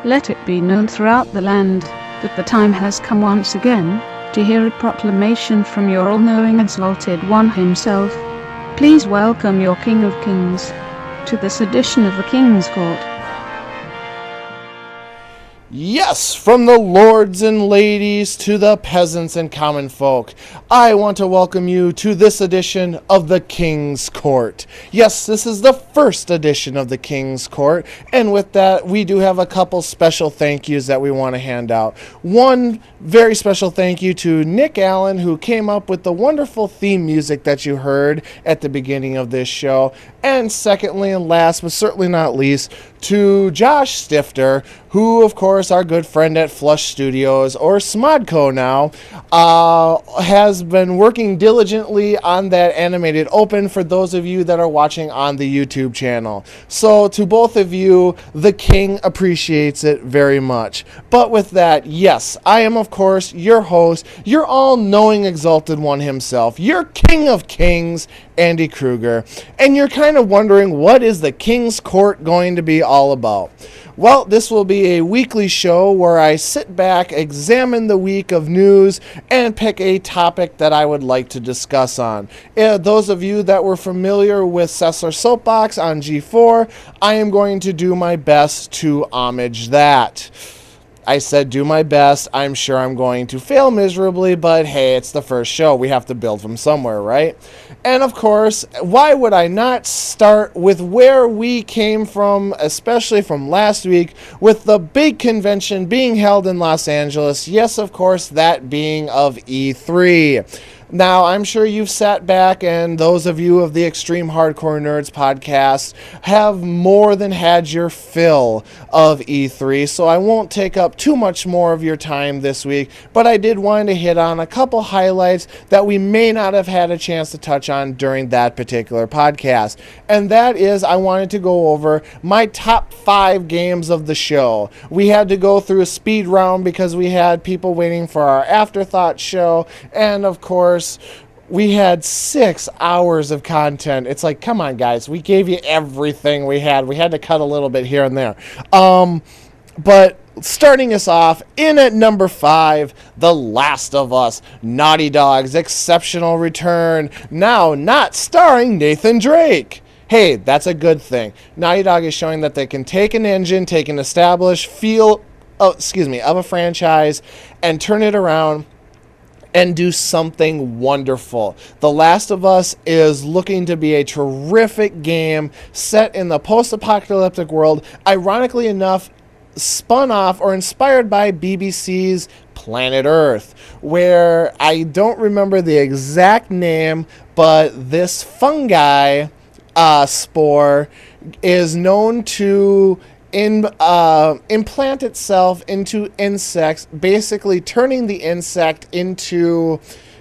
Let it be known throughout the land that the time has come once again to hear a proclamation from your all-knowing exalted one himself. Please welcome your King of Kings to this edition of the King's Court. Yes, from the lords and ladies to the peasants and common folk, I want to welcome you to this edition of the King's Court. Yes, this is the first edition of the King's Court, and with that, we do have a couple special thank yous that we want to hand out. One very special thank you to Nick Allen, who came up with the wonderful theme music that you heard at the beginning of this show. And secondly, and last but certainly not least, to Josh Stifter, who, of course, our good friend at Flush Studios, or Smodco now, has been working diligently on that animated open for those of you that are watching on the YouTube channel. So to both of you, the King appreciates it very much. But with that, yes, I am, of course, your host, your all-knowing exalted one himself, your King of Kings, Andy Kruger. And you're kind of wondering, what is the King's Court going to be all about? Well, this will be a weekly show where I sit back, examine the week of news, and pick a topic that I would like to discuss on. Those of you that were familiar with Sessler Soapbox on G4, I am going to do my best to homage that. I said do my best. I'm sure I'm going to fail miserably, but hey, it's the first show. We have to build from somewhere, right? And of course, why would I not start with where we came from, especially from last week, with the big convention being held in Los Angeles? Yes, of course, that being of E3. Now, I'm sure you've sat back, and those of you of the Extreme Hardcore Nerds podcast have more than had your fill of E3, so I won't take up too much more of your time this week, but I did want to hit on a couple highlights that we may not have had a chance to touch on during that particular podcast, and that is I wanted to go over my top 5 games of the show. We had to go through a speed round because we had people waiting for our Afterthought show, and of course, we had 6 hours of content. It's like, come on, guys. We gave you everything we had. We had to cut a little bit here and there. But starting us off, in at number 5, The Last of Us, Naughty Dog's exceptional return. Now, not starring Nathan Drake. Hey, that's a good thing. Naughty Dog is showing that they can take an engine, take an established feel, of a franchise, and turn it around and do something wonderful. The Last of Us is looking to be a terrific game set in the post-apocalyptic world, ironically enough, spun off or inspired by BBC's Planet Earth, where I don't remember the exact name, but this fungi spore is known to implant itself into insects, basically turning the insect into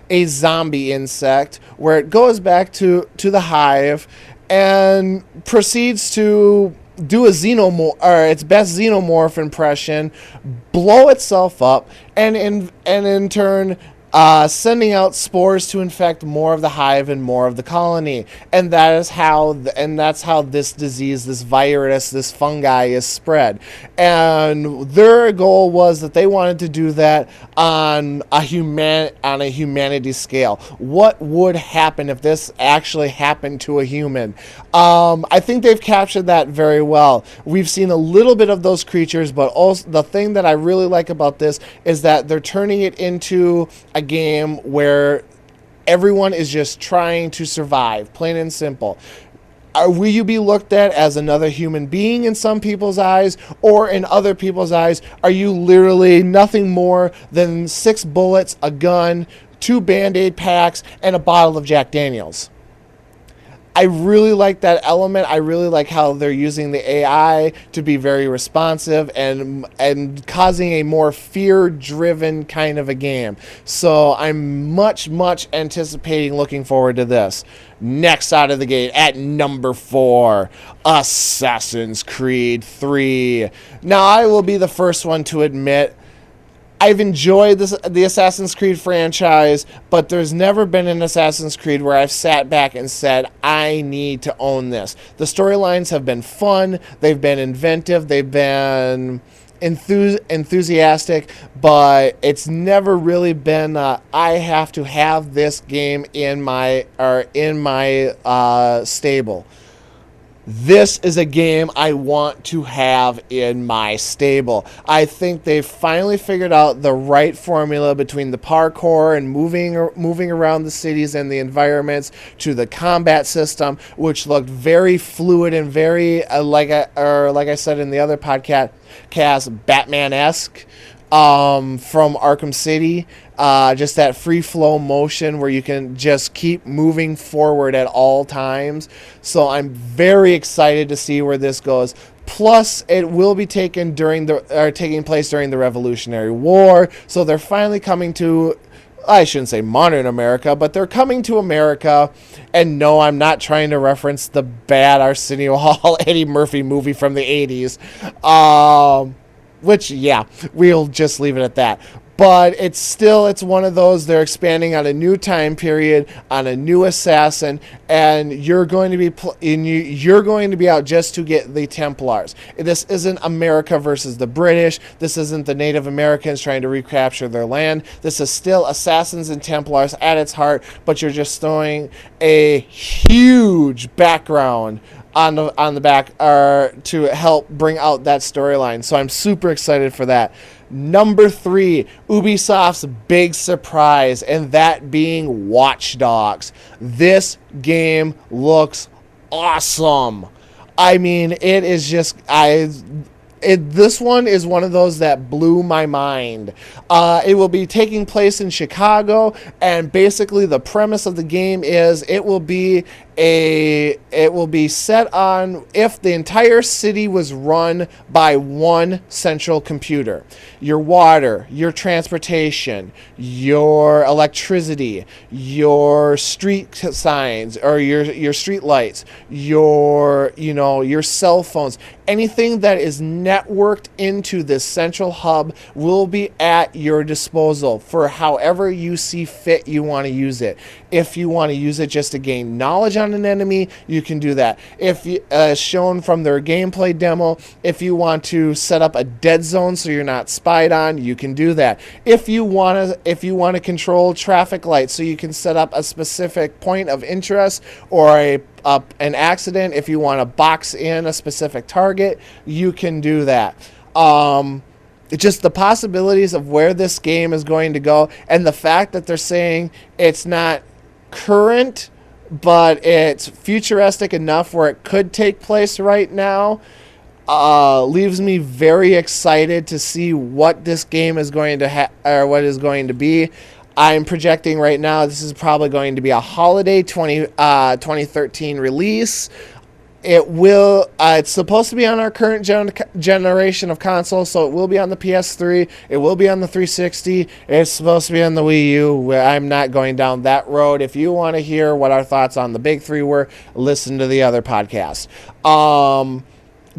a zombie insect, where it goes back to the hive and proceeds to do its best xenomorph impression, blow itself up, and in turn sending out spores to infect more of the hive and more of the colony, and that's how this disease, this virus, this fungi is spread. And their goal was that they wanted to do that on a humanity scale. What would happen if this actually happened to a human? I think they've captured that very well. We've seen a little bit of those creatures, but also the thing that I really like about this is that they're turning it into a game where everyone is just trying to survive, plain and simple. Will you be looked at as another human being in some people's eyes, or in other people's eyes, are you literally nothing more than 6 bullets, a gun, 2 Band-Aid packs, and a bottle of Jack Daniels? I really like that element. I really like how they're using the AI to be very responsive and causing a more fear-driven kind of a game. So I'm much anticipating, looking forward to this. Next out of the gate, at number 4, Assassin's Creed 3. Now, I will be the first one to admit I've enjoyed the Assassin's Creed franchise, but there's never been an Assassin's Creed where I've sat back and said, I need to own this. The storylines have been fun, they've been inventive, they've been enthusiastic, but it's never really been I have to have this game in my stable. This is a game I want to have in my stable. I think they've finally figured out the right formula between the parkour and moving around the cities and the environments to the combat system, which looked very fluid and very like I said in the other podcast, Batman-esque. From Arkham City, just that free flow motion where you can just keep moving forward at all times. So I'm very excited to see where this goes. Plus, it will be taking place during the Revolutionary War. So they're finally coming to, I shouldn't say modern America, but they're coming to America. And no, I'm not trying to reference the bad Arsenio Hall Eddie Murphy movie from the 80s. Which, yeah, we'll just leave it at that. But it's one of those, they're expanding on a new time period, on a new assassin, and you're going to be out just to get the Templars. This isn't America versus the British. This isn't the Native Americans trying to recapture their land. This is still assassins and Templars at its heart, but you're just throwing a huge background on the back to help bring out that storyline. So I'm super excited for that. Number 3, Ubisoft's big surprise, and that being Watch Dogs. This game looks awesome. I mean, it is just this one is one of those that blew my mind. It will be taking place in Chicago, and basically the premise of the game is it will be set on if the entire city was run by one central computer. Your water, your transportation, your electricity, your street signs or your street lights, your cell phones, anything that is networked into this central hub will be at your disposal for however you see fit you want to use it. If you want to use it just to gain knowledge on an enemy, you can do that. If shown from their gameplay demo, if you want to set up a dead zone so you're not spied on, you can do that. If you want to control traffic lights so you can set up a specific point of interest or an accident, if you want to box in a specific target, you can do that. Just the possibilities of where this game is going to go, and the fact that they're saying it's not current, but it's futuristic enough where it could take place right now, leaves me very excited to see what this game is going to or what is going to be. I'm projecting right now this is probably going to be a holiday 2013 release. It's supposed to be on our current generation of consoles, so it will be on the PS3, it will be on the 360, it's supposed to be on the Wii U. I'm not going down that road. If you want to hear what our thoughts on the big three were, listen to the other podcast.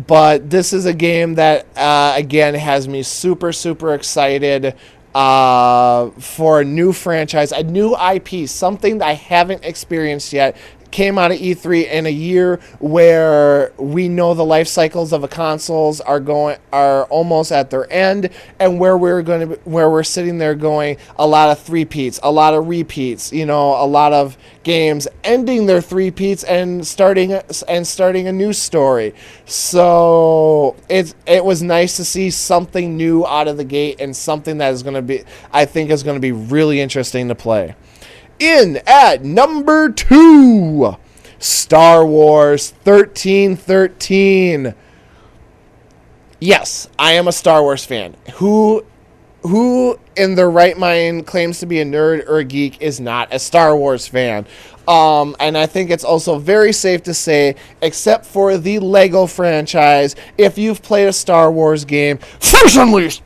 But this is a game that, again, has me super, super excited for a new franchise, a new IP, something that I haven't experienced yet. Came out of E3 in a year where we know the life cycles of the consoles are almost at their end, and where we're sitting there going a lot of three-peats, a lot of repeats, a lot of games ending their three-peats and starting a new story. So it was nice to see something new out of the gate, and something that I think is going to be really interesting to play. In at number 2, Star Wars 1313. Yes, I am a Star Wars fan. Who in their right mind claims to be a nerd or a geek is not a Star Wars fan? And I think it's also very safe to say, except for the Lego franchise, if you've played a Star Wars game, Force Unleashed,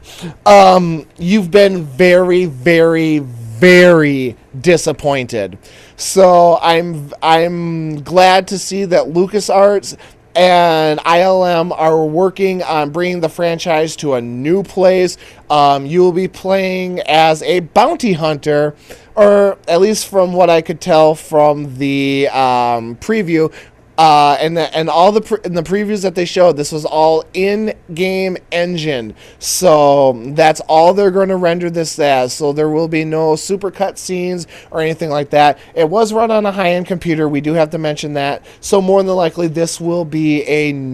you've been very, very, very disappointed. So I'm glad to see that LucasArts and ILM are working on bringing the franchise to a new place. You will be playing as a bounty hunter, or at least from what I could tell from the preview, And all in the previews that they showed, this was all in-game engine. So that's all they're going to render this as. So there will be no supercut scenes or anything like that. It was run on a high-end computer. We do have to mention that. So more than likely, this will be a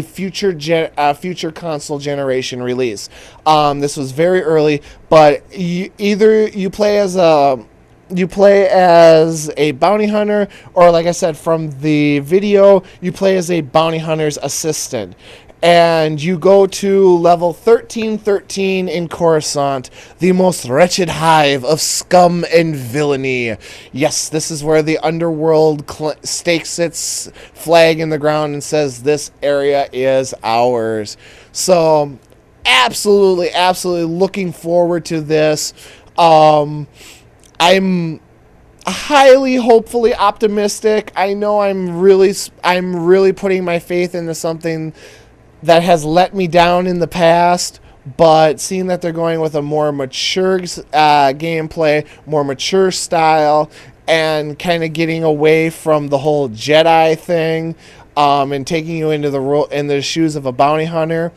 future console generation release. This was very early, but either you play as a bounty hunter, or like I said from the video, you play as a bounty hunter's assistant. And you go to level 1313 in Coruscant, the most wretched hive of scum and villainy. Yes, this is where the underworld stakes its flag in the ground and says, this area is ours. So, absolutely looking forward to this. I'm highly, hopefully optimistic. I know I'm really putting my faith into something that has let me down in the past, but seeing that they're going with a more mature gameplay, more mature style, and kind of getting away from the whole Jedi thing, and taking you into the shoes of a bounty hunter,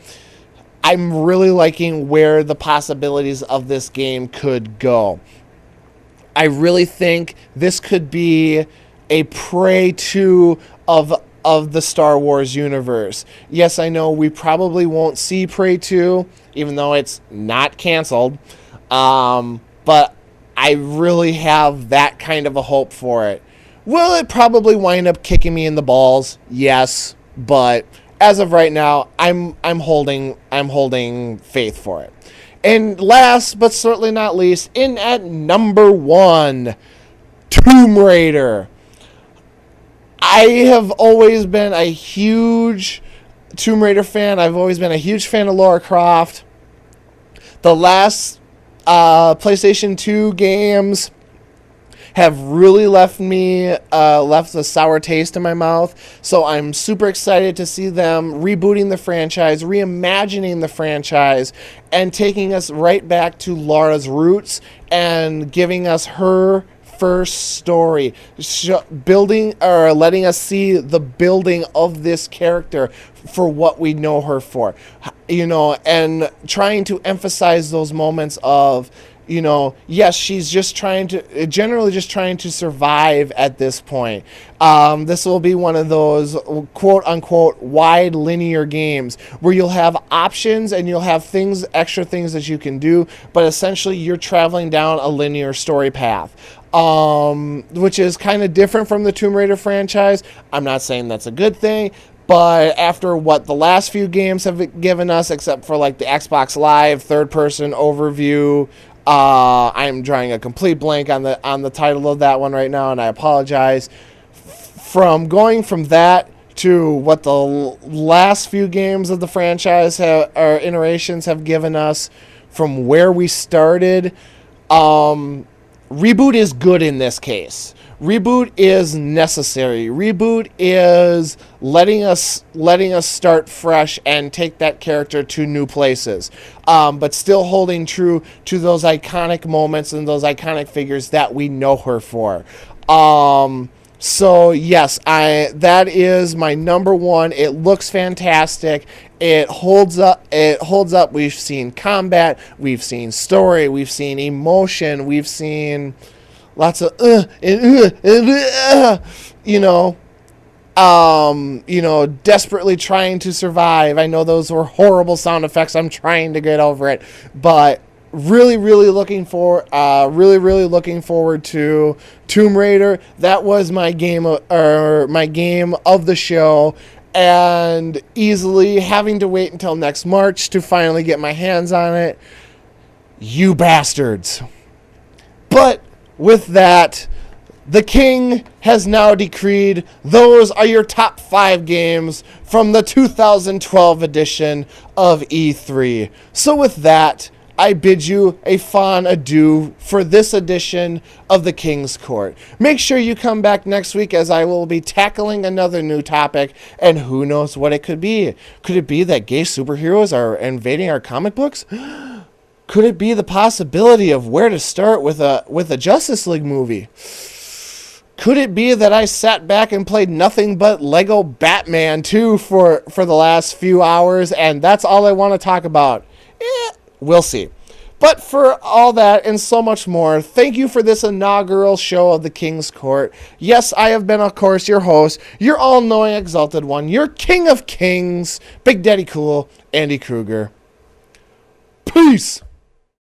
I'm really liking where the possibilities of this game could go. I really think this could be a Prey 2 of the Star Wars universe. Yes, I know we probably won't see Prey 2, even though it's not canceled, but I really have that kind of a hope for it. Will it probably wind up kicking me in the balls? Yes, but as of right now, I'm holding faith for it. And last but certainly not least, in at number 1, Tomb Raider. I have always been a huge Tomb Raider fan. I've always been a huge fan of Lara Croft. The last PlayStation 2 games have really left a sour taste in my mouth. So I'm super excited to see them rebooting the franchise, reimagining the franchise, and taking us right back to Lara's roots and giving us her first story, building or letting us see the building of this character for what we know her for, and trying to emphasize those moments of, yes, she's generally just trying to survive at this point. This will be one of those quote unquote wide linear games where you'll have options and you'll have extra things that you can do, but essentially you're traveling down a linear story path. Which is kind of different from the Tomb Raider franchise. I'm not saying that's a good thing, but after what the last few games have given us, except for like the Xbox Live third-person overview, I'm drawing a complete blank on the title of that one right now, and I apologize. From going from that to what the last few games of the franchise or iterations have given us, from where we started, reboot is good in this case. Reboot is necessary. Reboot is letting us start fresh and take that character to new places, but still holding true to those iconic moments and those iconic figures that we know her for. So yes, that is my number 1. It looks fantastic. It holds up. We've seen combat, we've seen story, we've seen emotion, we've seen lots of desperately trying to survive. I know those were horrible sound effects. I'm trying to get over it, but really looking forward to Tomb Raider. That was my game of the show, and easily having to wait until next March to finally get my hands on it. You bastards. But with that, the king has now decreed those are your top 5 games from the 2012 edition of E3. So with that, I bid you a fond adieu for this edition of the King's Court. Make sure you come back next week, as I will be tackling another new topic, and who knows what it could be. Could it be that gay superheroes are invading our comic books? Could it be the possibility of where to start with a Justice League movie? Could it be that I sat back and played nothing but Lego Batman 2 for the last few hours, and that's all I want to talk about? We'll see. But for all that and so much more, thank you for this inaugural show of the King's Court. Yes, I have been, of course, your host, your all-knowing, exalted one, your King of Kings, Big Daddy Cool, Andy Kruger. Peace!